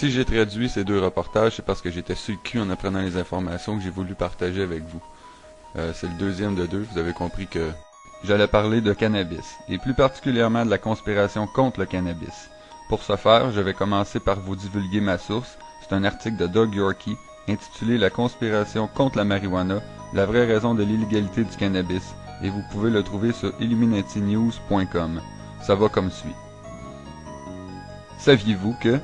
Si j'ai traduit ces deux reportages, c'est parce que j'étais sur le cul en apprenant les informations que j'ai voulu partager avec vous. C'est le deuxième de deux, vous avez compris que j'allais parler de cannabis, et plus particulièrement de la conspiration contre le cannabis. Pour ce faire, je vais commencer par vous divulguer ma source. C'est un article de Doug Yorkey, intitulé « La conspiration contre la marijuana, la vraie raison de l'illégalité du cannabis », et vous pouvez le trouver sur illuminatinews.com. Ça va comme suit. Saviez-vous que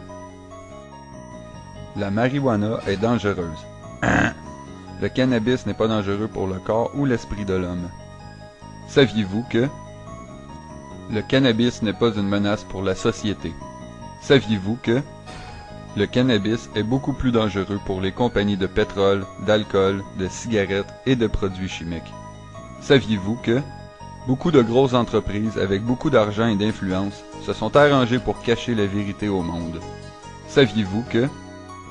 la marijuana est dangereuse? Le cannabis n'est pas dangereux pour le corps ou l'esprit de l'homme. Saviez-vous que le cannabis n'est pas une menace pour la société? Saviez-vous que le cannabis est beaucoup plus dangereux pour les compagnies de pétrole, d'alcool, de cigarettes et de produits chimiques? Saviez-vous que beaucoup de grosses entreprises avec beaucoup d'argent et d'influence se sont arrangées pour cacher la vérité au monde? Saviez-vous que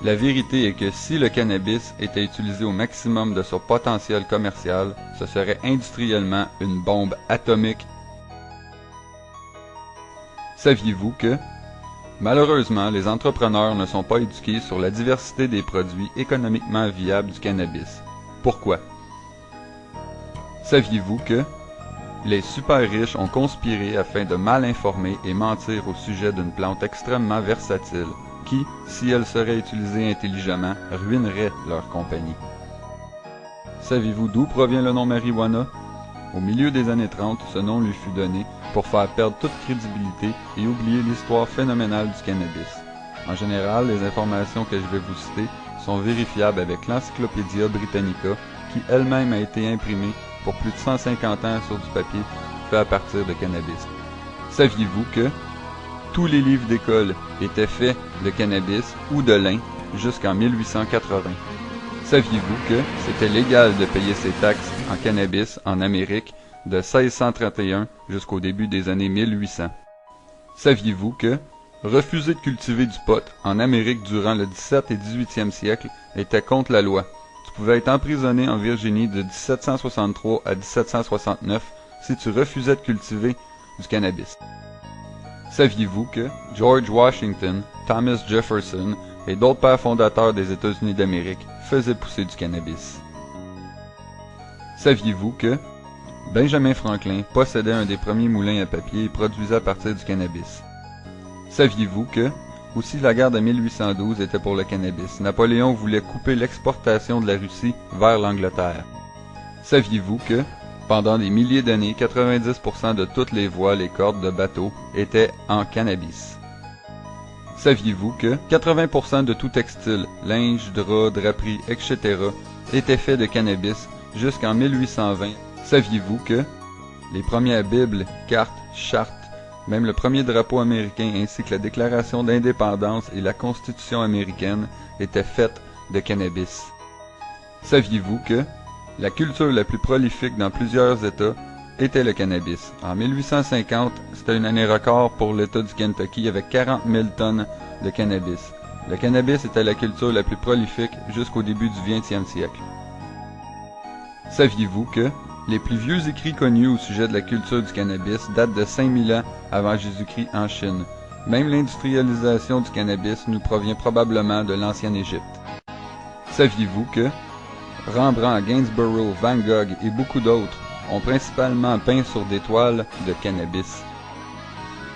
la vérité est que si le cannabis était utilisé au maximum de son potentiel commercial, ce serait industriellement une bombe atomique? Saviez-vous que malheureusement, les entrepreneurs ne sont pas éduqués sur la diversité des produits économiquement viables du cannabis? Pourquoi? Saviez-vous que les super riches ont conspiré afin de mal informer et mentir au sujet d'une plante extrêmement versatile qui, si elle serait utilisée intelligemment, ruinerait leur compagnie? Savez-vous d'où provient le nom marijuana? Au milieu des années 30, ce nom lui fut donné pour faire perdre toute crédibilité et oublier l'histoire phénoménale du cannabis. En général, les informations que je vais vous citer sont vérifiables avec l'Encyclopédia Britannica, qui elle-même a été imprimée pour plus de 150 ans sur du papier fait à partir de cannabis. Saviez-vous que tous les livres d'école étaient faits de cannabis ou de lin jusqu'en 1880? Saviez-vous que c'était légal de payer ses taxes en cannabis en Amérique de 1631 jusqu'au début des années 1800? Saviez-vous que refuser de cultiver du pot en Amérique durant le 17 et 18e siècle était contre la loi? Tu pouvais être emprisonné en Virginie de 1763 à 1769 si tu refusais de cultiver du cannabis. Saviez-vous que George Washington, Thomas Jefferson et d'autres pères fondateurs des États-Unis d'Amérique faisaient pousser du cannabis? Saviez-vous que Benjamin Franklin possédait un des premiers moulins à papier et produisait à partir du cannabis? Saviez-vous que aussi la guerre de 1812 était pour le cannabis? Napoléon voulait couper l'exportation de la Russie vers l'Angleterre. Saviez-vous que pendant des milliers d'années, 90% de toutes les voiles et cordes de bateaux étaient en cannabis? Saviez-vous que 80% de tout textile, linge, drap, draperie, etc. était fait de cannabis jusqu'en 1820? Saviez-vous que les premières Bibles, cartes, chartes, même le premier drapeau américain ainsi que la Déclaration d'indépendance et la Constitution américaine étaient faites de cannabis? Saviez-vous que la culture la plus prolifique dans plusieurs États était le cannabis? En 1850, c'était une année record pour l'État du Kentucky avec 40 000 tonnes de cannabis. Le cannabis était la culture la plus prolifique jusqu'au début du 20e siècle. Saviez-vous que les plus vieux écrits connus au sujet de la culture du cannabis datent de 5000 ans avant Jésus-Christ en Chine? Même l'industrialisation du cannabis nous provient probablement de l'ancienne Égypte. Saviez-vous que Rembrandt, Gainsborough, Van Gogh et beaucoup d'autres ont principalement peint sur des toiles de cannabis?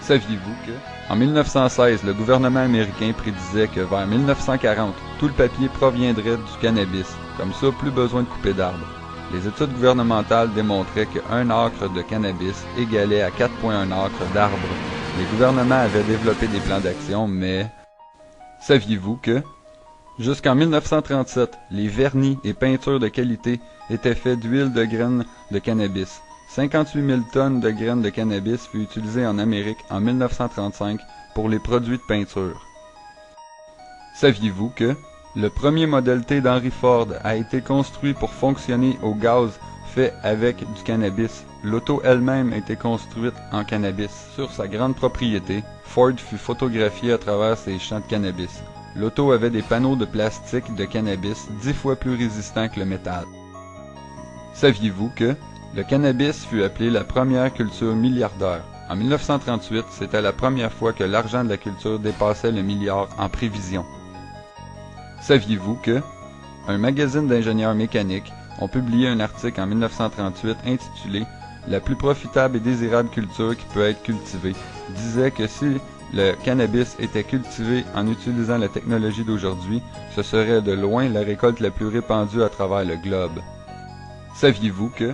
Saviez-vous que en 1916, le gouvernement américain prédisait que vers 1940, tout le papier proviendrait du cannabis. Comme ça, plus besoin de couper d'arbres. Les études gouvernementales démontraient que1 acre de cannabis égalait à 4,1 acres d'arbres. Les gouvernements avaient développé des plans d'action, mais saviez-vous que jusqu'en 1937, les vernis et peintures de qualité étaient faits d'huile de graines de cannabis? 58 000 tonnes de graines de cannabis furent utilisées en Amérique en 1935 pour les produits de peinture. Saviez-vous que le premier Model T d'Henry Ford a été construit pour fonctionner au gaz fait avec du cannabis? L'auto elle-même a été construite en cannabis. Sur sa grande propriété, Ford fut photographié à travers ses champs de cannabis. L'auto avait des panneaux de plastique de cannabis 10 fois plus résistants que le métal. Saviez-vous que le cannabis fut appelé la première culture milliardaire? En 1938, c'était la première fois que l'argent de la culture dépassait le milliard en prévision. Saviez-vous que un magazine d'ingénieurs mécaniques ont publié un article en 1938 intitulé « La plus profitable et désirable culture qui peut être cultivée » disait que si le cannabis était cultivé en utilisant la technologie d'aujourd'hui, ce serait de loin la récolte la plus répandue à travers le globe. Saviez-vous que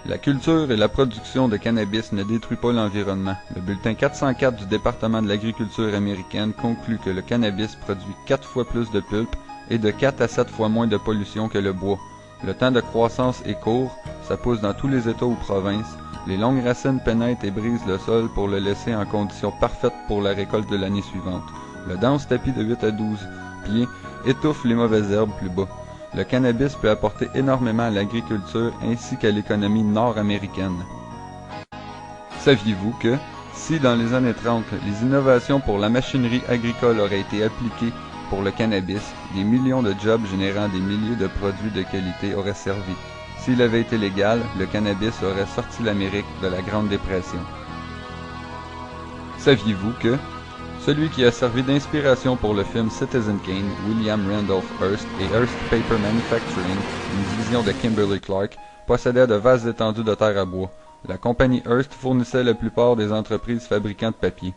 la culture et la production de cannabis ne détruit pas l'environnement? Le bulletin 404 du département de l'agriculture américaine conclut que le cannabis produit 4 fois plus de pulpe et de 4 à 7 fois moins de pollution que le bois. Le temps de croissance est court, ça pousse dans tous les États ou provinces. Les longues racines pénètrent et brisent le sol pour le laisser en condition parfaite pour la récolte de l'année suivante. Le dense tapis de 8 à 12 pieds étouffe les mauvaises herbes plus bas. Le cannabis peut apporter énormément à l'agriculture ainsi qu'à l'économie nord-américaine. Saviez-vous que, si dans les années 30, les innovations pour la machinerie agricole auraient été appliquées pour le cannabis, des millions de jobs générant des milliers de produits de qualité auraient servi. S'il avait été légal, le cannabis aurait sorti l'Amérique de la Grande Dépression. Saviez-vous que celui qui a servi d'inspiration pour le film Citizen Kane, William Randolph Hearst et Hearst Paper Manufacturing, une division de Kimberly-Clark, possédait de vastes étendues de terre à bois. La compagnie Hearst fournissait la plupart des entreprises fabricants de papier.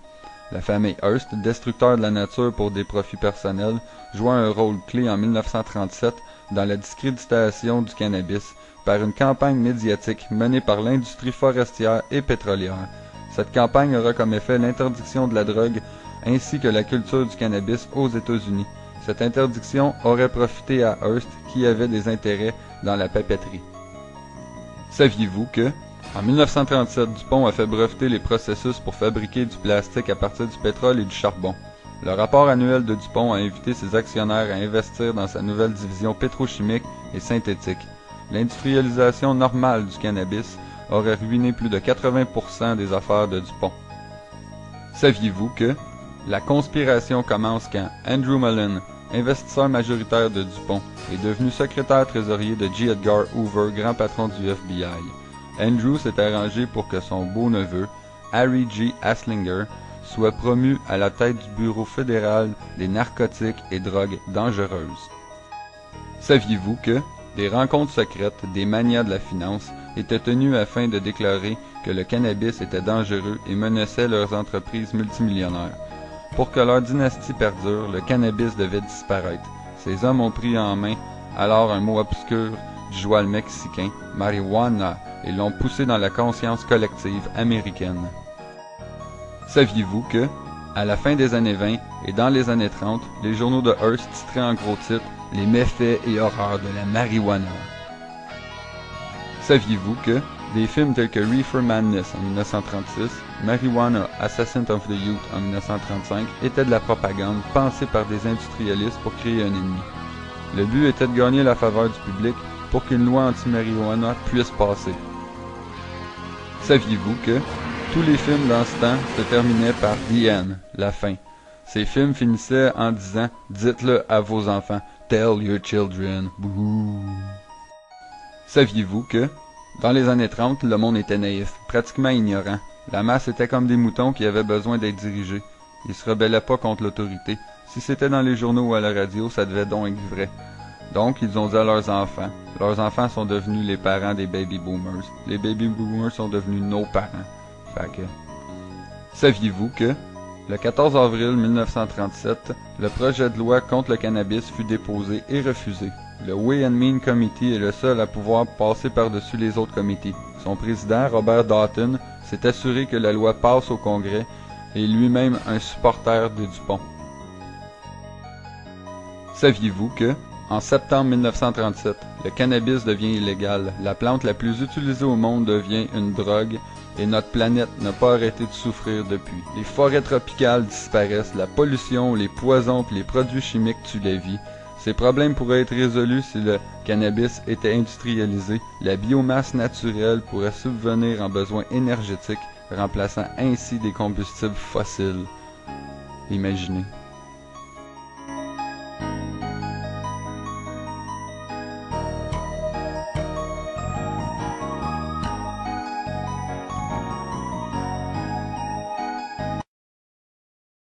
La famille Hearst, destructeur de la nature pour des profits personnels, joua un rôle clé en 1937 dans la discréditation du cannabis par une campagne médiatique menée par l'industrie forestière et pétrolière. Cette campagne aura comme effet l'interdiction de la drogue ainsi que la culture du cannabis aux États-Unis. Cette interdiction aurait profité à Hearst qui avait des intérêts dans la papeterie. Saviez-vous que, en 1937, DuPont a fait breveter les processus pour fabriquer du plastique à partir du pétrole et du charbon. Le rapport annuel de DuPont a invité ses actionnaires à investir dans sa nouvelle division pétrochimique et synthétique. L'industrialisation normale du cannabis aurait ruiné plus de 80% des affaires de DuPont. Saviez-vous que la conspiration commence quand Andrew Mellon, investisseur majoritaire de DuPont, est devenu secrétaire trésorier de J. Edgar Hoover, grand patron du FBI. Andrew s'est arrangé pour que son beau-neveu, Harry G. Anslinger, soit promu à la tête du Bureau fédéral des narcotiques et drogues dangereuses. Saviez-vous que des rencontres secrètes des manias de la finance étaient tenues afin de déclarer que le cannabis était dangereux et menaçait leurs entreprises multimillionnaires? Pour que leur dynastie perdure, le cannabis devait disparaître. Ces hommes ont pris en main alors un mot obscur du joual mexicain, marijuana, et l'ont poussé dans la conscience collective américaine. Saviez-vous que, à la fin des années 20 et dans les années 30, les journaux de Hearst titraient en gros titres « Les méfaits et horreurs de la marijuana ». Saviez-vous que des films tels que Reefer Madness en 1936, Marijuana, Assassin of the Youth en 1935 étaient de la propagande pensée par des industrialistes pour créer un ennemi. Le but était de gagner la faveur du public pour qu'une loi anti-marijuana puisse passer. Saviez-vous que tous les films dans ce temps se terminaient par « The End », la fin. Ces films finissaient en disant « Dites-le à vos enfants, tell your children, bouh ». Saviez-vous que, dans les années 30, le monde était naïf, pratiquement ignorant. La masse était comme des moutons qui avaient besoin d'être dirigés. Ils se rebellaient pas contre l'autorité. Si c'était dans les journaux ou à la radio, ça devait donc être vrai. Donc, ils ont dit à leurs enfants. Leurs enfants sont devenus les parents des baby boomers. Les baby boomers sont devenus nos parents. Fait que... Saviez-vous que, le 14 avril 1937, le projet de loi contre le cannabis fut déposé et refusé. Le Way and Mean Committee est le seul à pouvoir passer par-dessus les autres comités. Son président, Robert Doughton, s'est assuré que la loi passe au Congrès et est lui-même un supporter de DuPont. Saviez-vous que, en septembre 1937, le cannabis devient illégal, la plante la plus utilisée au monde devient une drogue et notre planète n'a pas arrêté de souffrir depuis. Les forêts tropicales disparaissent, la pollution, les poisons et les produits chimiques tuent la vie. Ces problèmes pourraient être résolus si le cannabis était industrialisé. La biomasse naturelle pourrait subvenir en besoins énergétiques, remplaçant ainsi des combustibles fossiles. Imaginez.